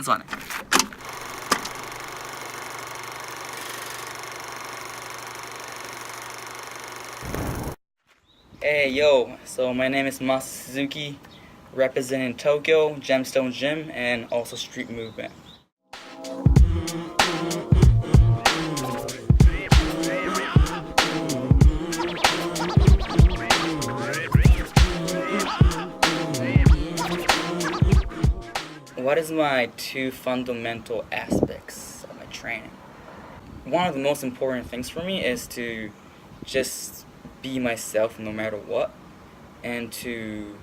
Let's on it. Hey yo, so my name is Masa Suzuki, representing Tokyo, Gemstone Gym, and also Street Movement. What is my two fundamental aspects of my training? One of the most important things for me is to just be myself no matter what, and to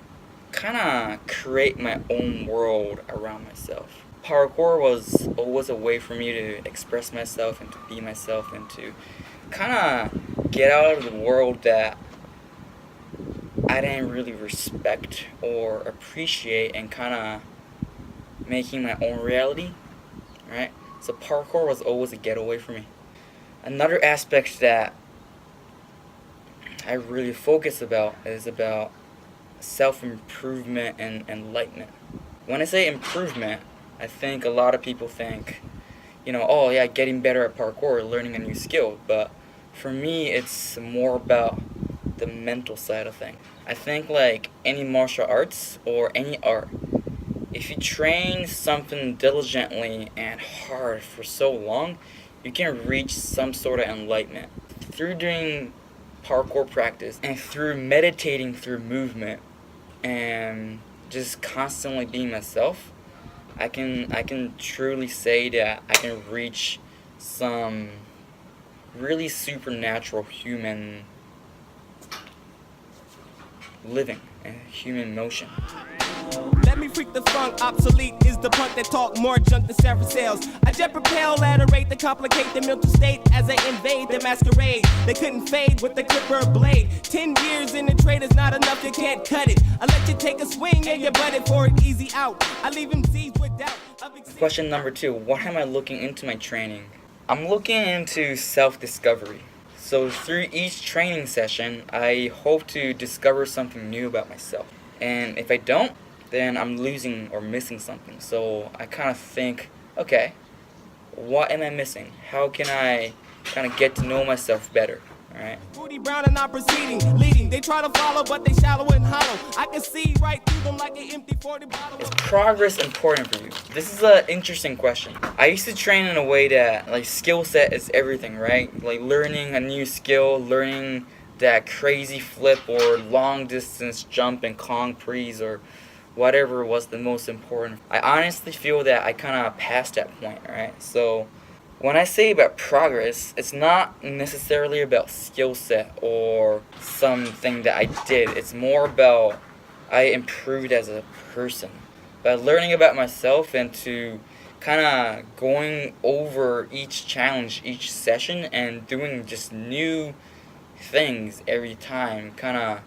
kind of create my own world around myself. Parkour was always a way for me to express myself and to be myself and to kind of get out of the world that I didn't really respect or appreciate and kind of making my own reality, right? So parkour was always a getaway for me. Another aspect that I really focus about is about self-improvement and enlightenment. When I say improvement, I think a lot of people think, oh yeah, getting better at parkour, learning a new skill. But for me, it's more about the mental side of things. I think like any martial arts or any art, if you train something diligently and hard for so long, you can reach some sort of enlightenment. Through doing parkour practice and through meditating through movement and just constantly being myself, I can truly say that I can reach some really supernatural human living and human motion. Let me freak the funk, obsolete is the punk that talk more junk than several sales. I jet propel at a rate to complicate the mental state as I invade the masquerade. They couldn't fade with the clipper blade. 10 years in the trade is not enough, you can't cut it. I let you take a swing and you butt it for an easy out. I leave him seized with doubt. Question number 2, what am I looking into my training? I'm looking into self-discovery. So through each training session, I hope to discover something new about myself. And if I don't, then I'm losing or missing something. So I kind of think, okay, what am I missing? How can I kind of get to know myself better? Alright. Booty brown and not proceeding, leading. They try to follow, but they shallow and hollow. I can see right through them like an empty 40 bottle. Is progress important for you? This is an interesting question. I used to train in a way that like skill set is everything, right? Like learning a new skill, learning that crazy flip or long distance jump in Kong Prees or whatever was the most important. I honestly feel that I kind of passed that point, right? So when I say about progress, it's not necessarily about skill set or something that I did. It's more about I improved as a person. By learning about myself and to kind of going over each challenge, each session, and doing just new things every time kind of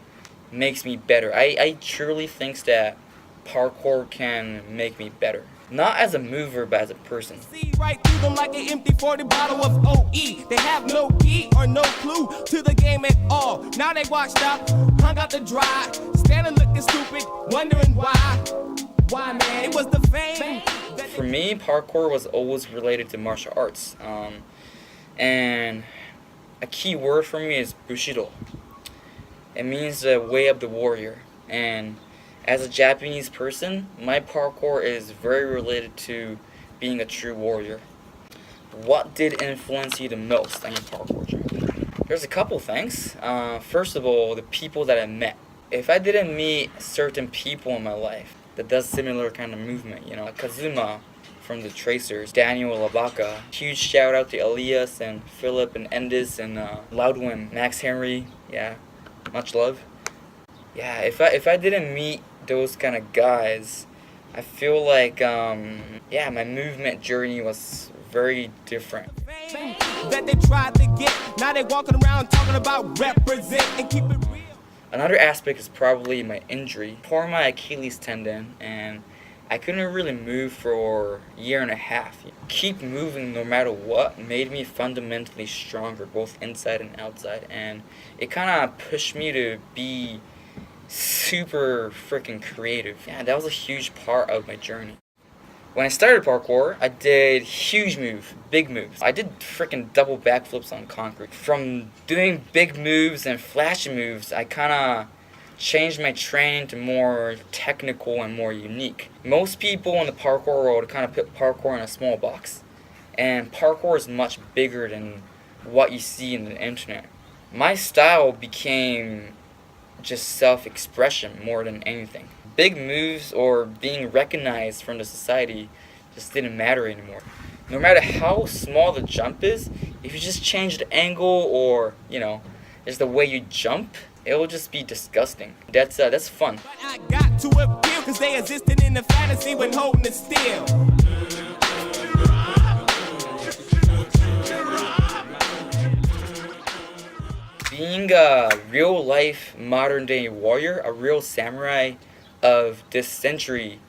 makes me better. I truly think that parkour can make me better. Not as a mover, but as a person. See right through them like an empty 40 bottle of OE. They have no key or no clue to the game at all. Now they washed up, hung out to dry, standing looking stupid, wondering why. Why, man? It was the fame. For me, parkour was always related to martial arts. And a key word for me is bushido. It means the way of the warrior. And as a Japanese person, my parkour is very related to being a true warrior. What did influence you the most on your parkour journey? There's a couple things. First of all, the people that I met. If I didn't meet certain people in my life that does similar kind of movement, Kazuma from the Tracers, Daniel Labaka, huge shout out to Elias and Philip and Endis and Loudwin, Max Henry, yeah, much love. Yeah, if I didn't meet those kind of guys, I feel like my movement journey was very different. That they tried to get, now they walking around talking about represent and keep it real. Another aspect is probably my injury. Tore my Achilles tendon and I couldn't really move for a year and a half. Keep moving no matter what made me fundamentally stronger, both inside and outside, and it kind of pushed me to be super freaking creative. Yeah, that was a huge part of my journey. When I started parkour, I did huge moves, big moves. I did freaking double backflips on concrete. From doing big moves and flashy moves, I kind of changed my training to more technical and more unique. Most people in the parkour world kind of put parkour in a small box, and parkour is much bigger than what you see in the internet. My style became just self-expression more than anything. Big moves or being recognized from the society just didn't matter anymore. No matter how small the jump is, if you just change the angle or, just the way you jump, it will just be disgusting. That's fun. But I got to appeal because they existed in the fantasy when holding it still. Being a real life modern day warrior, a real samurai of this century,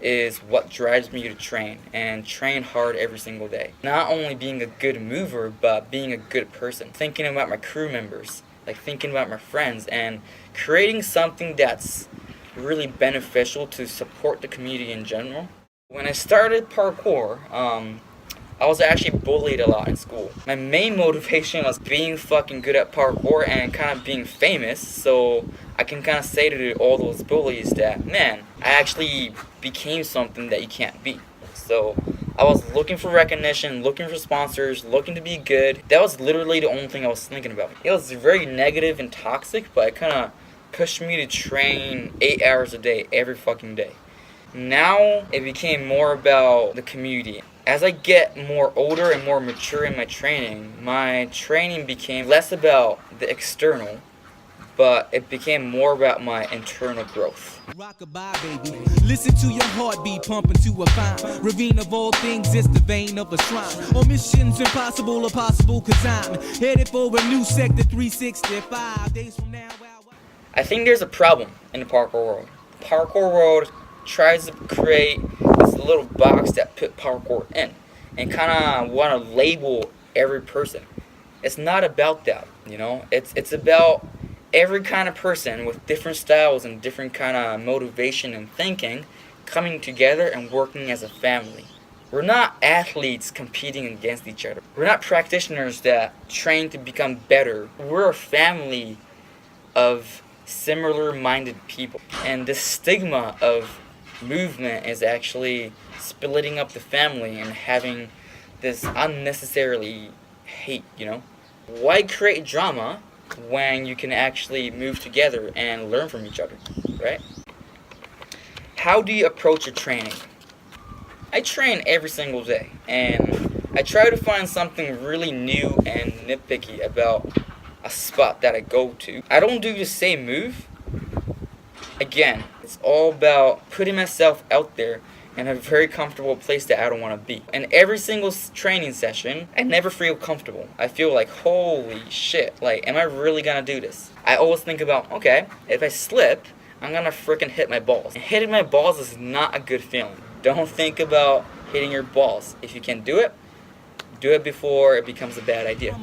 is what drives me to train and train hard every single day. Not only being a good mover, but being a good person. Thinking about my crew members, thinking about my friends, and creating something that's really beneficial to support the community in general. When I started parkour, I was actually bullied a lot in school. My main motivation was being fucking good at parkour and kind of being famous, so I can kind of say to all those bullies that, man, I actually became something that you can't be. So I was looking for recognition, looking for sponsors, looking to be good. That was literally the only thing I was thinking about. It was very negative and toxic, but it kind of pushed me to train 8 hours a day, every fucking day. Now it became more about the community. As I get more older and more mature in my training became less about the external, but it became more about my internal growth. Rock-a-bye, baby. Listen to your heartbeat pumping to a fine ravine of all things. It's the vein of a shrine. All missions impossible or possible, cause I'm headed for a new sector 365 days from now. I think there's a problem in the parkour world. The parkour world tries to create this little box that put parkour in and kind of want to label every person. It's not about that, It's about every kind of person with different styles and different kind of motivation and thinking coming together and working as a family. We're not athletes competing against each other. We're not practitioners that train to become better. We're a family of similar-minded people. And the stigma of movement is actually splitting up the family and having this unnecessarily hate, Why create drama when you can actually move together and learn from each other, right? How do you approach your training? I train every single day, and I try to find something really new and nitpicky about a spot that I go to. I don't do the same move. Again, it's all about putting myself out there in a very comfortable place that I don't want to be. And every single training session, I never feel comfortable. I feel like, holy shit, am I really gonna do this? I always think about, okay, if I slip, I'm gonna freaking hit my balls. And hitting my balls is not a good feeling. Don't think about hitting your balls. If you can do it before it becomes a bad idea.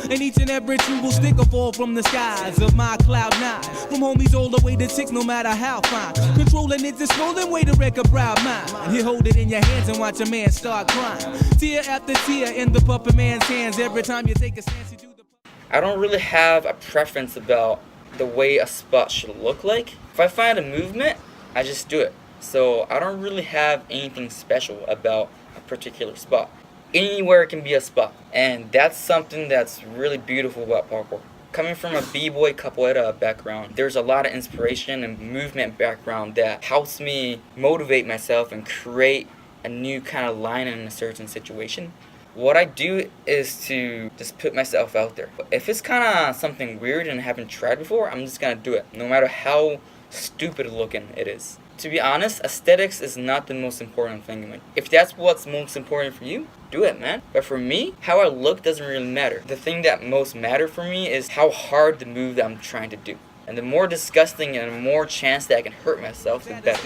And each and every true will stick or fall from the skies of my cloud nine. From homies all the way to six, no matter how fine. Controlling it, just rolling way to wreck a proud mind. You hold it in your hands and watch a man start crying. Tear after tear in the puppet man's hands. Every time you take a stance, you do the... I don't really have a preference about the way a spot should look like. If I find a movement, I just do it. So I don't really have anything special about a particular spot. Anywhere can be a spot, and that's something that's really beautiful about parkour. Coming from a b-boy capoeira background, there's a lot of inspiration and movement background that helps me motivate myself and create a new kind of line in a certain situation. What I do is to just put myself out there. If it's kind of something weird and I haven't tried before, I'm just gonna do it, no matter how stupid looking it is. To be honest, aesthetics is not the most important thing in me. If that's what's most important for you, do it, man. But for me, how I look doesn't really matter. The thing that most matter for me is how hard the move that I'm trying to do. And the more disgusting and the more chance that I can hurt myself, the better.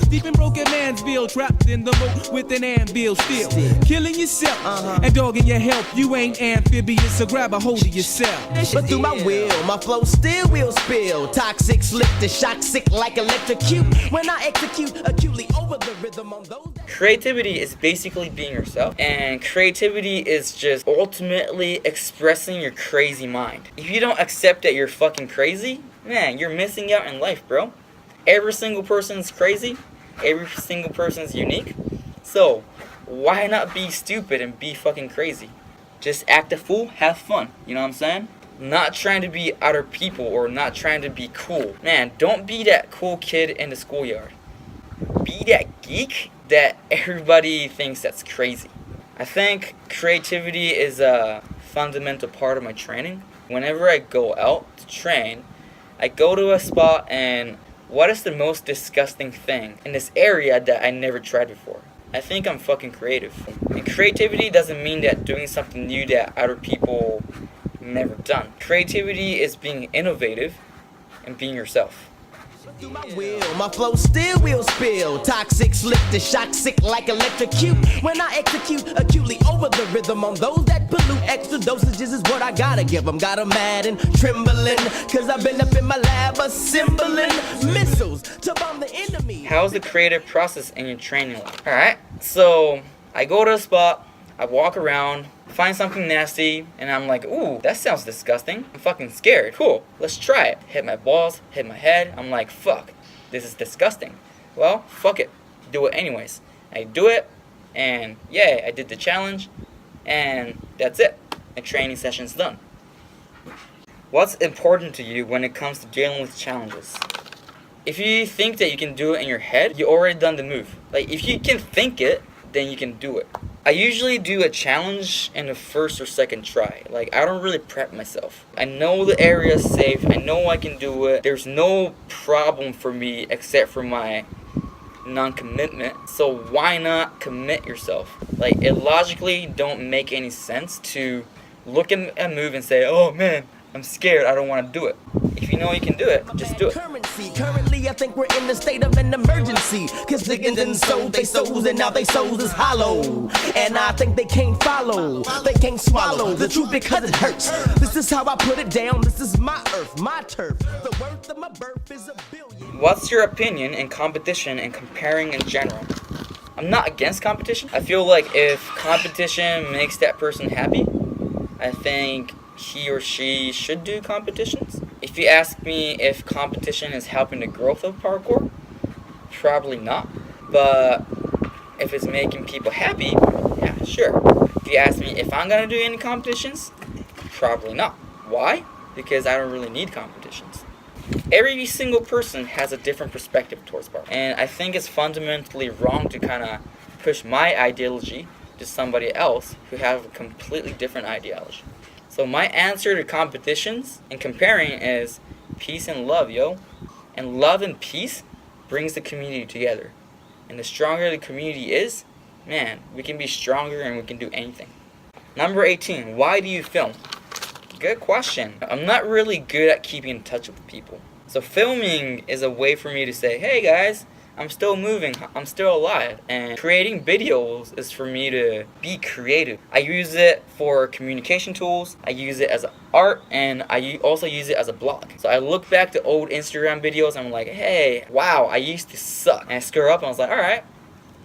Deep in broken mansville, trapped in the moat with an anvil still. Killing yourself and dogging your health. You ain't amphibious, so grab a hold of yourself. But through my will, my flow still will spill. Toxic, slip the shock, sick like electrocute. When I execute acutely over the rhythm on those. Creativity is basically being yourself, and creativity is just ultimately expressing your crazy mind. If you don't accept that you're fucking crazy, man, you're missing out in life, bro. Every single person's crazy. Every single person's unique. So, why not be stupid and be fucking crazy? Just act a fool, have fun. You know what I'm saying? Not trying to be other people or not trying to be cool. Man, don't be that cool kid in the schoolyard. Be that geek that everybody thinks that's crazy. I think creativity is a fundamental part of my training. Whenever I go out to train, I go to a spot and what is the most disgusting thing in this area that I never tried before? I think I'm fucking creative. And creativity doesn't mean that doing something new that other people never done. Creativity is being innovative and being yourself. Through my will, my flow still will spill. Toxic, slip the shock, sick like electrocute. When I execute acutely over the rhythm on those that pollute. Extra dosages is what I gotta give them. Got 'em mad and trembling, cause I've been up in my lab assembling missiles to bomb the enemy. How's the creative process in your training life? Alright, so I go to a spot, I walk around, find something nasty, and I'm like, ooh, that sounds disgusting. I'm fucking scared. Cool, let's try it. Hit my balls, hit my head. I'm like, fuck, this is disgusting. Well, fuck it. Do it anyways. I do it, and yay, I did the challenge, and that's it. My training session's done. What's important to you when it comes to dealing with challenges? If you think that you can do it in your head, you already done the move. Like, if you can think it, then you can do it. I usually do a challenge in the first or second try. Like, I don't really prep myself. I know the area is safe. I know I can do it. There's no problem for me except for my non-commitment. So why not commit yourself? Like, it logically don't make any sense to look at a move and say, oh man, I'm scared, I don't want to do it. If you know you can do it, just do it. Currently, I think we're in the state of an emergency. Cause niggas done sold they souls and now they souls is hollow. And I think they can't follow, they can't swallow the truth because it hurts. This is how I put it down, this is my earth, my turf. The worth of my birth is $1 billion. What's your opinion in competition and comparing in general? I'm not against competition. I feel like if competition makes that person happy, I think he or she should do competitions. If you ask me if competition is helping the growth of parkour, probably not. But if it's making people happy, yeah, sure. If you ask me if I'm gonna do any competitions, probably not. Why? Because I don't really need competitions. Every single person has a different perspective towards parkour. And I think it's fundamentally wrong to kind of push my ideology to somebody else who have a completely different ideology. So my answer to competitions and comparing is peace and love, yo. And love and peace brings the community together. And the stronger the community is, man, we can be stronger and we can do anything. Number 18, why do you film? Good question. I'm not really good at keeping in touch with people. So filming is a way for me to say, hey guys, I'm still moving, I'm still alive. And creating videos is for me to be creative. I use it for communication tools, I use it as art, and I also use it as a blog. So I look back to old Instagram videos and I'm like, hey, wow, I used to suck. And I screw up and I was like, alright,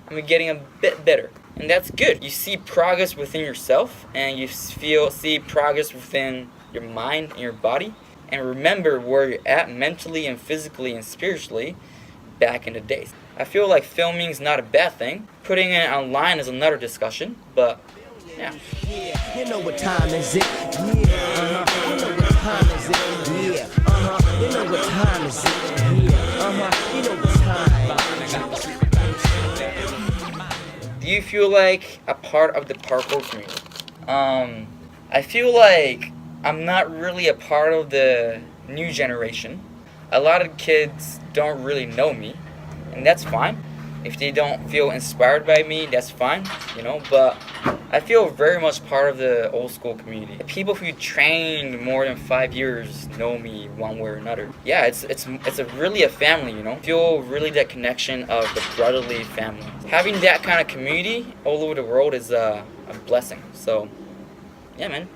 I'm getting a bit better. And that's good. You see progress within yourself, and you see progress within your mind and your body. And remember where you're at mentally and physically and spiritually back in the days. I feel like filming is not a bad thing. Putting it online is another discussion, but yeah. Yeah, you know what time is it? Yeah, you know what time is it? Yeah, you know what time is it? Yeah, you know what time. Do you feel like a part of the parkour community? I feel like I'm not really a part of the new generation. A lot of kids don't really know me, and that's fine. If they don't feel inspired by me, that's fine, you know, but I feel very much part of the old school community. People who trained more than 5 years know me one way or another. Yeah, it's really a family, you know. Feel really that connection of the brotherly family. Having that kind of community all over the world is a blessing. So, yeah, man.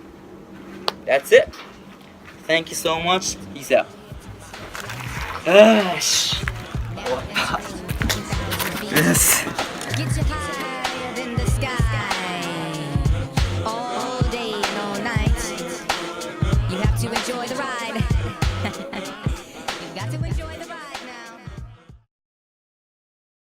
That's it. Thank you so much. Peace out. Yes. Get you higher than the sky, all day and all night. You have to enjoy the ride. You got to enjoy the